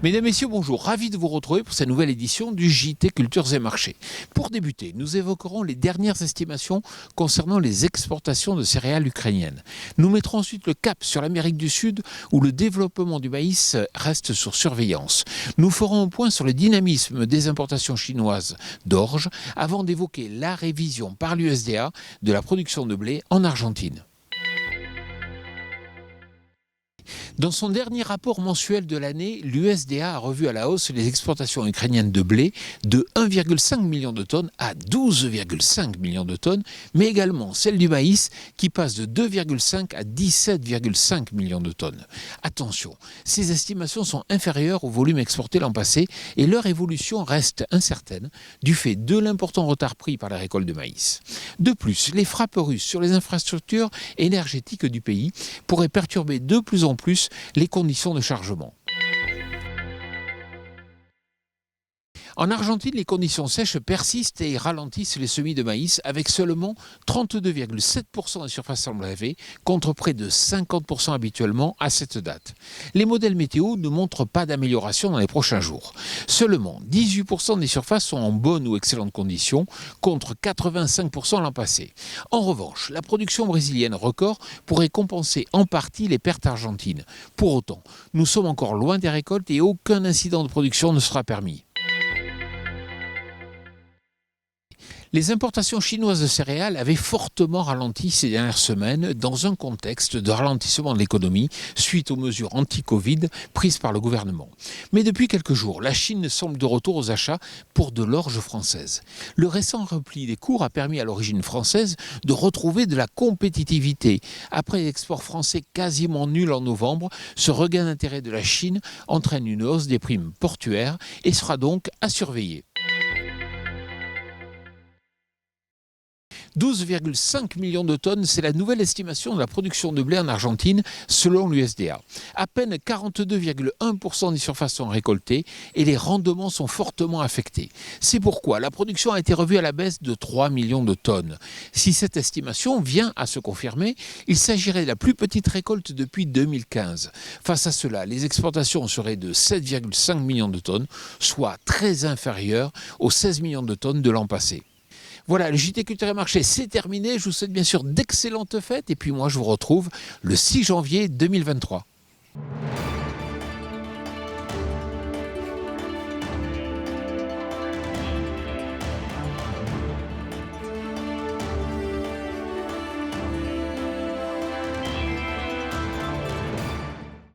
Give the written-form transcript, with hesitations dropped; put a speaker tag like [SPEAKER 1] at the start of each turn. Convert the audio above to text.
[SPEAKER 1] Mesdames, Messieurs, bonjour. Ravi de vous retrouver pour cette nouvelle édition du JT Cultures et Marchés. Pour débuter, nous évoquerons les dernières estimations concernant les exportations de céréales ukrainiennes. Nous mettrons ensuite le cap sur l'Amérique du Sud où le développement du maïs reste sous surveillance. Nous ferons un point sur le dynamisme des importations chinoises d'orge avant d'évoquer la révision par l'USDA de la production de blé en Argentine. Dans son dernier rapport mensuel de l'année, l'USDA a revu à la hausse les exportations ukrainiennes de blé de 1,5 million de tonnes à 12,5 millions de tonnes, mais également celle du maïs qui passe de 2,5 à 17,5 millions de tonnes. Attention, ces estimations sont inférieures au volume exporté l'an passé et leur évolution reste incertaine du fait de l'important retard pris par la récolte de maïs. De plus, les frappes russes sur les infrastructures énergétiques du pays pourraient perturber de plus en plus les conditions de chargement. En Argentine, les conditions sèches persistent et ralentissent les semis de maïs avec seulement 32,7% des surfaces enlevées contre près de 50% habituellement à cette date. Les modèles météo ne montrent pas d'amélioration dans les prochains jours. Seulement 18% des surfaces sont en bonnes ou excellentes conditions contre 85% l'an passé. En revanche, la production brésilienne record pourrait compenser en partie les pertes argentines. Pour autant, nous sommes encore loin des récoltes et aucun incident de production ne sera permis. Les importations chinoises de céréales avaient fortement ralenti ces dernières semaines dans un contexte de ralentissement de l'économie suite aux mesures anti-Covid prises par le gouvernement. Mais depuis quelques jours, la Chine semble de retour aux achats pour de l'orge française. Le récent repli des cours a permis à l'origine française de retrouver de la compétitivité. Après les exports français quasiment nuls en novembre, ce regain d'intérêt de la Chine entraîne une hausse des primes portuaires et sera donc à surveiller. 12,5 millions de tonnes, c'est la nouvelle estimation de la production de blé en Argentine selon l'USDA. À peine 42,1% des surfaces sont récoltées et les rendements sont fortement affectés. C'est pourquoi la production a été revue à la baisse de 3 millions de tonnes. Si cette estimation vient à se confirmer, il s'agirait de la plus petite récolte depuis 2015. Face à cela, les exportations seraient de 7,5 millions de tonnes, soit très inférieures aux 16 millions de tonnes de l'an passé. Voilà, le JT Culture et Marché, c'est terminé. Je vous souhaite bien sûr d'excellentes fêtes et puis moi je vous retrouve le 6 janvier 2023.